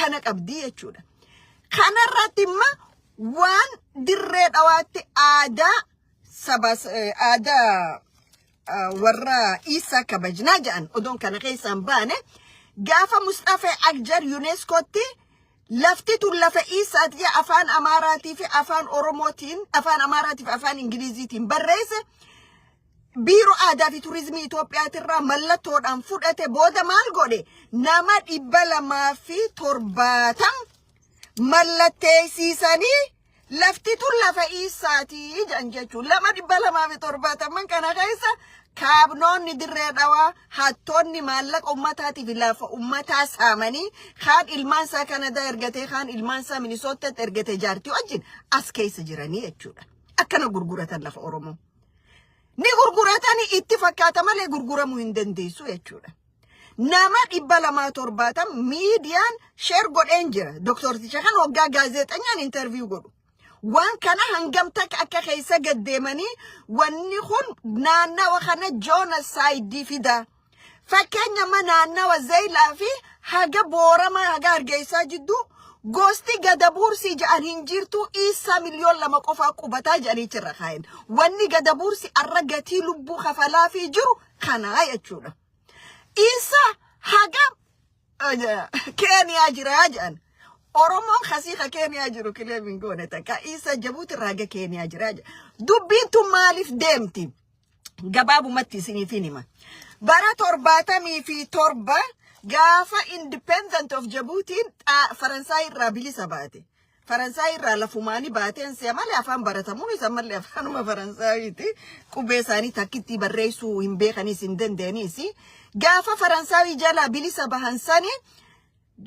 kana qabdi jechuudha. Kanarratti imma waan dirree dhawaatti aadaa sabas aadaa warra isa kabajnaa jedhan odoon kana keessaan baane gaafa Mustafa Akjar UNESCOtti lafti tun lafa isaati afaan Amaaraatii fi afaan Oromootiin afaan Amaaraatii fi afaan Ingiliziitiin barreesse biiroo aadaa fi turizimii Itoophiyaatirraa mallattoodhaan fudhate booda maal godhe nama 270 mallatteessisanii lafti tun lafa isaati jedhan jechuun 270 kana keessa kaabnoonni dirree dhawaa hattoonni maallaqa ummataatiif lafa ummataa saamanii kaan ilmaansaa Kanadaa ergatee kaan ilmaansaa Minisootaatti ergate jaartii wajjin as keessa jiranii jechuudha. Akkana gurguratan lafa Oromoo. Ni gurguratanii itti fakkaata malee gurguramuu hin dandeessu jechuudha. Nama 270 miidiyaan sheer godheen jira. Doktorticha kan waggaa gaazexeessaan interview godhu. Waan kana hangamta akka keessa gaddeemanii wanni kun naannawa kana genocide fida. Fakkeenya naannawa Zeylaa fi haga Boorama haga Hargeysaa jidduu gosti Gadabuursi jedhan hin jirtu isa miliyoon 2 qofa qubataa jedhanii jirra kaayin. Wanni Gadabuursi arra gatii lubbuu kafalaa fi jiru kana jechuudha. Isa haga Kenya jira jedhan. Oromoon khasiiqa Kenya jiru kileemin goone takka isa Jabuuti raaga Kenya jira. Dubbiintu maaliif deemti? Gabaabumatti isiniif hima. Bara 77 gaafa independent of Jabuutiin Faransaay irraa bilisa baate. Faransaay irraa lafumaanii baateen si'a malee afaan baratamuun isa malee afaanuma Faransaayiti qubee isaanii takkitti barreessuu hin beekanis hin dandeenyisi. Gaafa Faransaay jala bilisa bahan sani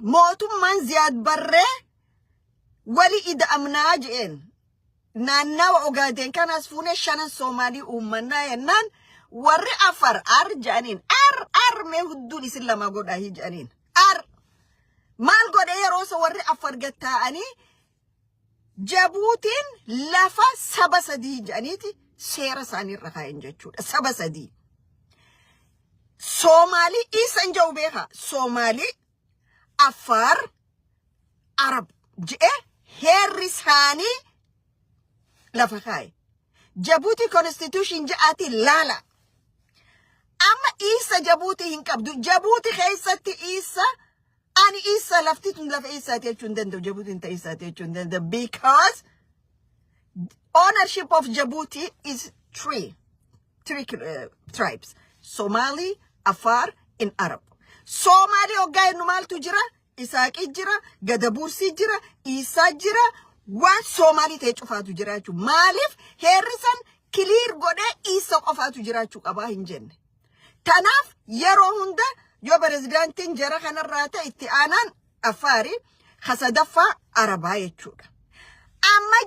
mootummaan Ziyaad Barree wali ida'amnaa jeen naannawa Ogaadeen kanas fuune shanan Soomaalii uummannaa yennaan warri afar jedhaniin mee hudduun isin lama godhaa jedhaniin maal godhe yeroo warri afar gattaa'anii Jabuutiin lafa saba sadii jedhaniiti seera isaaniirra kaa'en jechuudha. Saba sadii Soomaalii isan jau beeka Soomaalii Afar Arab je Harrisani lafa kaa'e. Jabuuti constitution jaati lala. Amma isa Jabuuti hin qabdu. Jabuuti keessatti isa ani isa lafti tun lafa isaati jechuun danda'u. Jabuuti hin ta'e isaati jechuun danda'u. Because ownership of Jabuuti is three tribes. Somali, Afar, and Arab. Somali ogaa nu maaltu jira? Isaaqi jira, Gadabuursi jira, Isaa jira, waan Somali ta'e cufaatu jiraachuu. Maaliif Harrison clear godhee isa qofaatu jiraachuu qabaa hin jenne. Tanaaf yeroo hunda yoo pirezidaantiin jara kanarraa ta'e itti aanaan Afaari hasadaffaa Arabaa jechuudha. Amma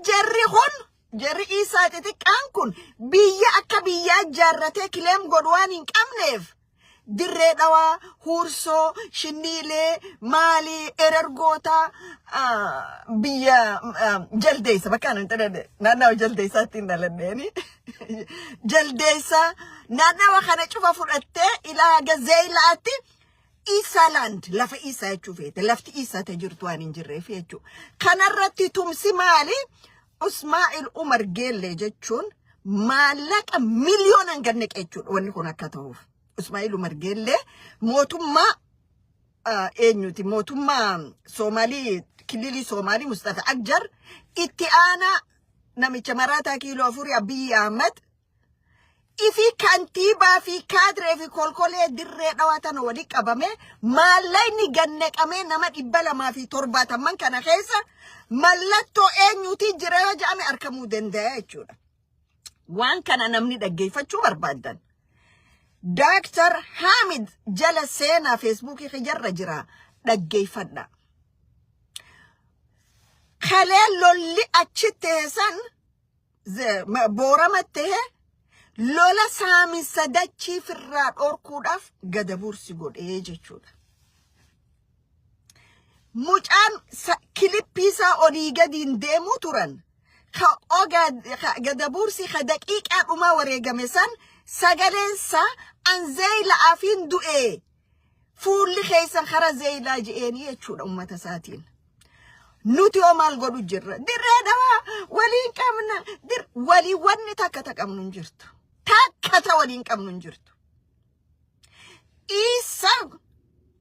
jarri Isaa xixiqqaan kun biyya akka biyyaa ijaarratee kileem godhu waan hin qabneef dirree dhawaa, Hursoo, Shinniilee, Maalii, Erergoota, biyya Jaldeessa bakka naannawa Jaldeessaatti hin dhaladheeni. Jaldeessa naannawa kana cufa fudhattee ilaa Zeylaatti Isaland lafa Isaa jechuu feete. Lafti Isaa ta'e jirtu waan hin jirreef jechuu. Kanarratti tumsi maali? Usmaa'il Umar Geellee jechuun maallaqa miliyoonaan ganneqa jechuudha wanni kun akka ta'uuf. Usmaa'il Umar Geellee mootummaa eenyuti mootummaa Soomaalii kililii Soomaalii Mustafa Akjar itti aanaa namicha maraataa kiiloo 4 Abiy Ahmed ifi kantiibaa fi kaadree fi kolkolee dirree dhawaatan wali qabame maallaqni ganneqamee nama 270 kana keessa mallattoo eenyuti jira jedhame argamuu danda'a jechuudha. Waan kana namni dhaggeeffachuu barbaadan. Dr. Hamid jala seenaa Facebookii keessa jira dhaggeeffadha. Kalee lolli achitti san Boorama ta'e lola saaminsa dachii firraa dhorkuudhaaf Gadabuursi godhee jechuudha. Mucaan kilippiisaa olii gadiin deemuu turan Gadabuursi daqiiqaa dhumaa wareegame san sagalensa Zeylaa afiin du'e fuulli keessan kara zeeyilaa je'eenii jechuudha ummata isaatiin. Nuti yoo maal godhu jirra dirree dhawaa waliin qabna walii wanni takka qabnu hin jirtu. Takka waliin qabnu hin jirtu. Isa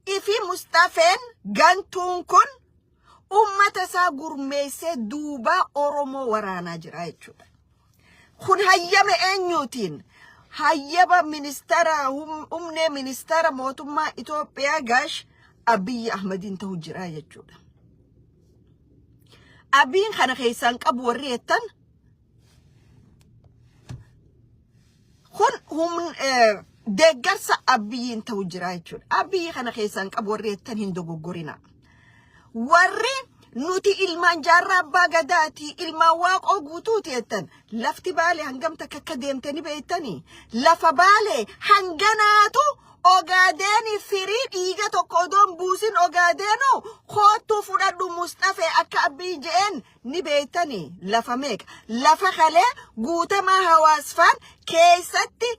ifi Mustafeen gantuun kun ummata isaa gurmeessee duuba Oromoo waraanaa jira jechuudha. Kun hayyama eenyuutiin? Hayyaba ministara umne ministara mootummaa Itoophiyaa Gaash Abiy Ahmediin ta'u jira jechuudha. Abiin kana keessan qabu warri jettan kun deeggarsa Abiyin ta'u jira jechuudha. Abiy kana keessan qabu warri jettan hin dogoggorina. Warri nuti ilmaan jaarraa abbaa gadaati ilmaan waaqoo guutuuti jettan lafti Baalee hangam takka deemtanii beektanii lafa Baalee hanganaatu Ogaadeen firii dhiiga tokko odoon buusin Ogaadeeno kootu fudhadhu Mustafee akka Abiy je'en ni beektanii lafa meeqa lafa kalee guutamaa hawaasfaan keessatti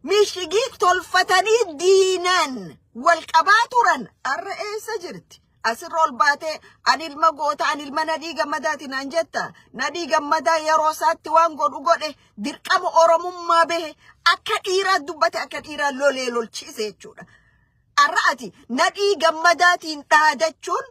mishigii tolfatanii diinan wal qabaa turan arra eessa jirti? Asirrool baatee anilma goota anilma Nadii Gammadaati naan jetta. Nadii Gammadaa yeroo isaatti waan godhe dirqama Oromummaa bahe akka dhiiraa dubbate akka dhiiraa lolee lolchiise jechuudha. Arra ati Nadii Gammadaatiin dhaadachuun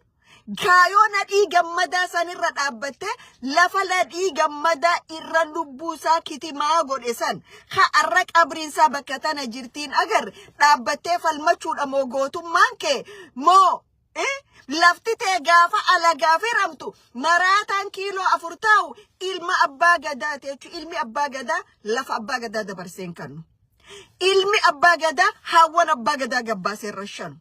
gaayoo Nadii Gammadaa sanirra dhaabbatte lafa Nadii Gammadaa irra lubbuusaa kitimaa godhe san ha arra qabriinsaa bakka tana jirtiin agar dhaabbattee falmachuudha moo gootummaan kee moo lafti tee gaafa alagaa firamtu maraataan kiiloo 4 ta'u ilma abbaa gadaa teechu ilmi abbaa gadaa lafa abbaa gadaa dabarseen kannu ilmi abbaa gadaa hawwan abbaa gadaa gabbaaseen rashanu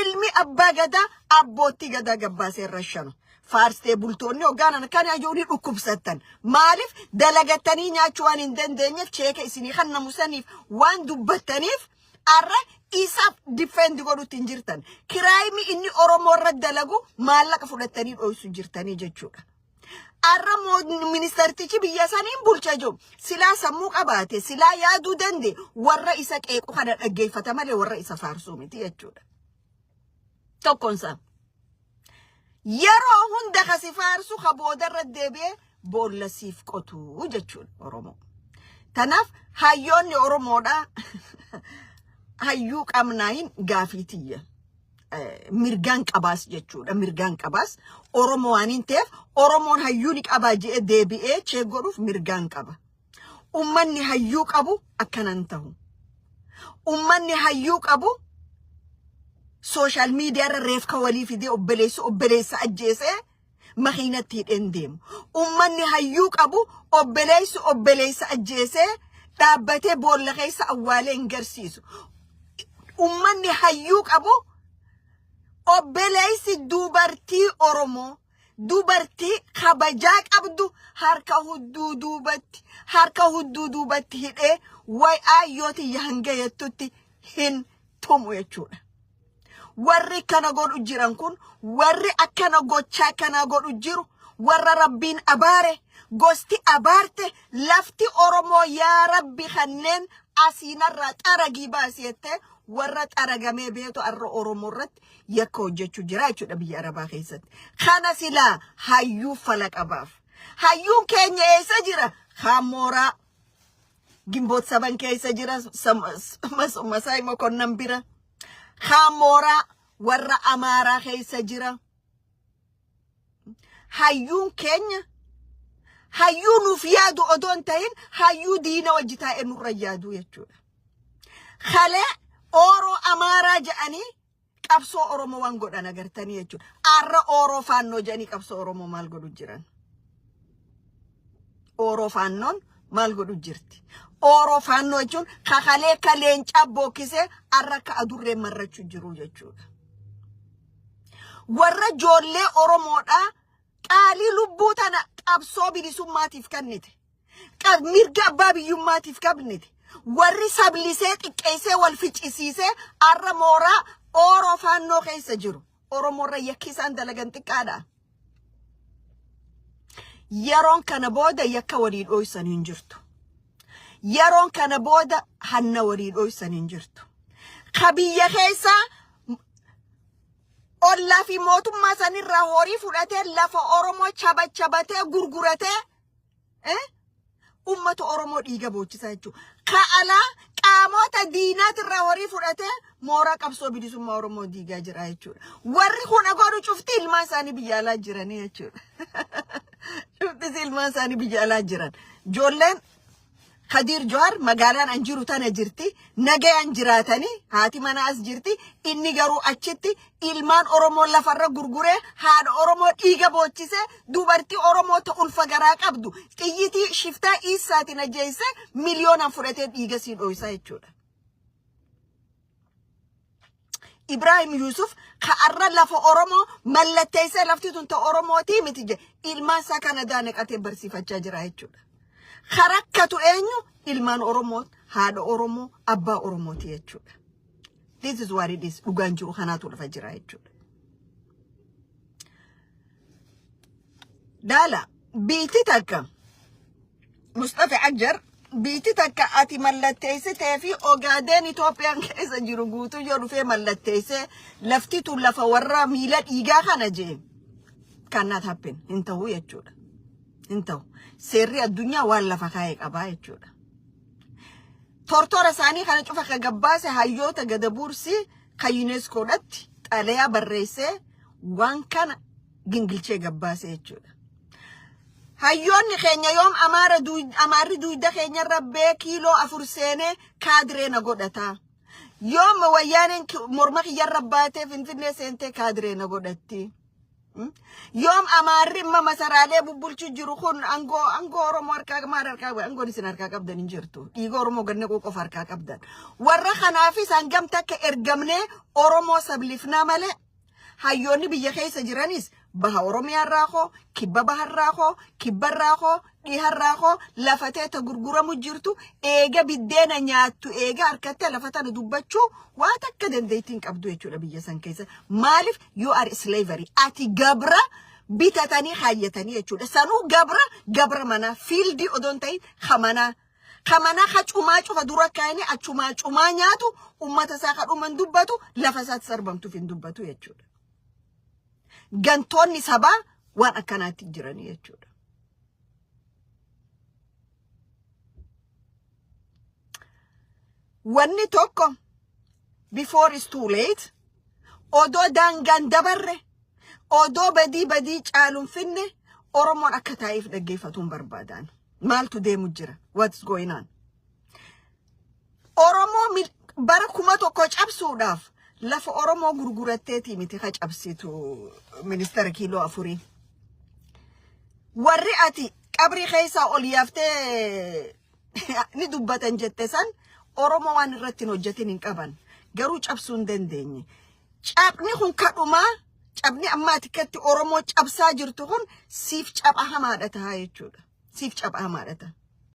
ilmi abbaa gadaa abbootti gadaa gabbaaseen rashanu faarsitee bultoonni hoggaanana kana ajooni dhukkubsattan maaliif dalagattanii nyaachuu waan hin dandeenyeef cheeka isinii kan namusaniif waan dubbattaniif arra isaaf defend godhutti hin jirtan kiraayimi inni Oromoo irra dalagu maallaqa fudhattanii dhoysu jirtanii jechuudha. Arra ministartichi biyya saniin bulcha jiru silaa sammuu qabaate silaa yaaduu dande warra isa qeequ kana dhaggeeffata malee warra isa faarsuu miti jechuudha. Tokkonsa yeroo hunda kasi faarsu ka boodarra deebi'ee boolla siif qotu jechuudha Oromoo. Tanaaf hayyoonni Oromoodha. Hayyuu qabnaayin gaafitiyya mirgaan qabaas jechuudha mirgaan qabaas Oromoo waanin ta'eef Oromoon hayyuu ni qabaa je'ee deebi'ee chee godhuuf mirgaan qaba. Ummanni hayyuu qabu akkanan ta'u. Ummanni hayyuu qabu social media irra reefka walii fidee obboleessa ajjeesee makiinatti hidheen deemu. Ummanni hayyuu qabu obboleessa ajjeesee dhaabbatee boolla keessa awwaalee hin garsiisu. Ummanni hayyuu qabu obboleessi dubartii Oromoo dubartii kabajaa qabdu harka hudduu duubatti hidhee way ayyooti hanga yettutti hin tumu jechuudha. Warri kana godhu jiran kun warri akkana gochaa kana godhu jiru warra Rabbiin abaare gosti abaarte lafti Oromoo yaa Rabbi kanneen asiinarraa xaragii baasiyette warra xaragamee beetu arra Oromoo irratti yakka hojjechuu jira jechuudha biyya Arabaa keessatti. Kana silaa hayyuu fala qabaaf. Hayyuun keenya eessa jira? Hamooraa Gimboot 7 keessa jira Masaay Mokonnan bira. Hamooraa warra Amaaraa keessa jira. Hayyuun keenya hayyuu nuuf yaadu odoon ta'in hayyuu diina wajji taa'ee nurra yaadu jechuudha. Kale Oro Amaaraa ja'anii qabsoo Oromoo waan godhan agartanii jechuudha. Arra Oro Faannoo ja'anii qabsoo Oromoo maal godhu jiran? Oro Faannoon maal godhu jirti? Oro Faannoo jechuun kakalee kaleencaa bookisee arra akka adurree marrachuu jiru jechuudha. Warra joollee Oromoodhaa qaalii lubbuu tana qabsoo bilisummaatiif kennite. Mirga abbaa biyyummaatiif kennite. Warri sablisee xiqqeessee wal ficcisiisee arra mooraa Oro Faannoo keessa jiru. Oromoorra yakki isaan dalagan xiqqaadha. Yeroon kana booda yakka walii dhoysan hin jirtu. Yeroon kana booda hanna walii dhoysan hin jirtu. خبية خيسا أولا في موتو ما ساني راهوري فراتي لفا أورمو چبته غرغرته أمة أورمو إيجا بوچسا يجو كألا قاموتا دينات الراهوري فراتي مورا قبصو بديسو مورمو ديجا جرا يجو وري خونا غورو شفتي الما ساني بيالا جراني يجو شفتي الما ساني بيالا جران جولين خدير جوار مقالان انجيرو تانا جرتي نجي انجراتاني هاتي مناس جرتي إني غارو أچتي إلمان أورمو لفر غرغوري هاد أورمو إيغا بوچيسي دوبرتي أورمو تقول فقراك أبدو كيتي شفتا إيساتي نجيسي مليون فرتين إيغا سين أويسا يجودا إبراهيم يوسف خأرى لفا أورمو ملتيسي لفتي تنتا أورمو تيمي تيجي إلمان ساكنا دانك أتي برسي فجاجرا يجودا خركتو أنيو إلمان أورمو هذا أورمو أبا أورمو تيجود. This is what it is. Uganjuru خناتو الفجر يجود. دالا بيتي تكا مصطفى عجر بيتي تكا أتي ملتيسي تافي أوغادين إتوبيان كيسا جيروغوتو يورو في ملتيسي لفتي تولفا ورا ميلاد إيغا خانجي كانت happen انتهو يجود انتهو سيري الدنيا ولا فخايك أباي جودا تورتورا ساني خانة شوفا خجباسي هايوتا قدبورسي كيونسكو دت عليها بريسي وان كان جنجلشي قباسي جودا هايوني خينيا يوم أمار دويدا خينيا ربي كيلو أفرسيني كادرينا قدتا يوم ويانين مرمخي يرباتي فين سنتي كادرينا قدتي يوم أماري ما مسرالي ببولشو جروخون أنغو رومو أركاك مار أركاك أنغو نسين أركاك أبدا ننجرتو إيغو رومو غنكو كوف أركاك أبدا ورا خنافي سانجام تاك إرغمني أورومو سبليفنا مالي هايوني بيخي سجرانيس بها أورومي الراخو كبا بها الراخو كبا الراخو إيها الراخو لفتاة غرغورة مجرتو إيغا بدينا نياتو إيغا أركاتا لفتاة ندوباتشو واتاكدن ديتينك أبدو يچو لبيا سانكيسا مالف you are slavery أتي غبرا بيتاتاني خايتاني يچو سانو غبرا منا فيلدي أدونتاين خمانا خچوماچو فدورا كايني أچوماچو ما نياتو أمتا ساخر أمان دوباتو لفسات سربمتو فين دوباتو يچو غانتوني سبا وان أكاناتي جراني يچو واني توكو before it's too late odo dangan dabarre odo badi chalun finne oromon akataif dagefatun barbadan maltu de mujira what's going on oromo barakuma tokko cabsuudaf lafa oromo gurguratteeti miti cabsitu minister kilo afuri warri ati qabri khaysa oliyafte ni dubbatan jettesan oromo wan irratti hojjetin hin qaban garu cabsun dandeenye cabni kun kaduma cabni amma tikatti oromo cabsa jirtu kun siif caba hamaadata jechuudha siif caba hamaadata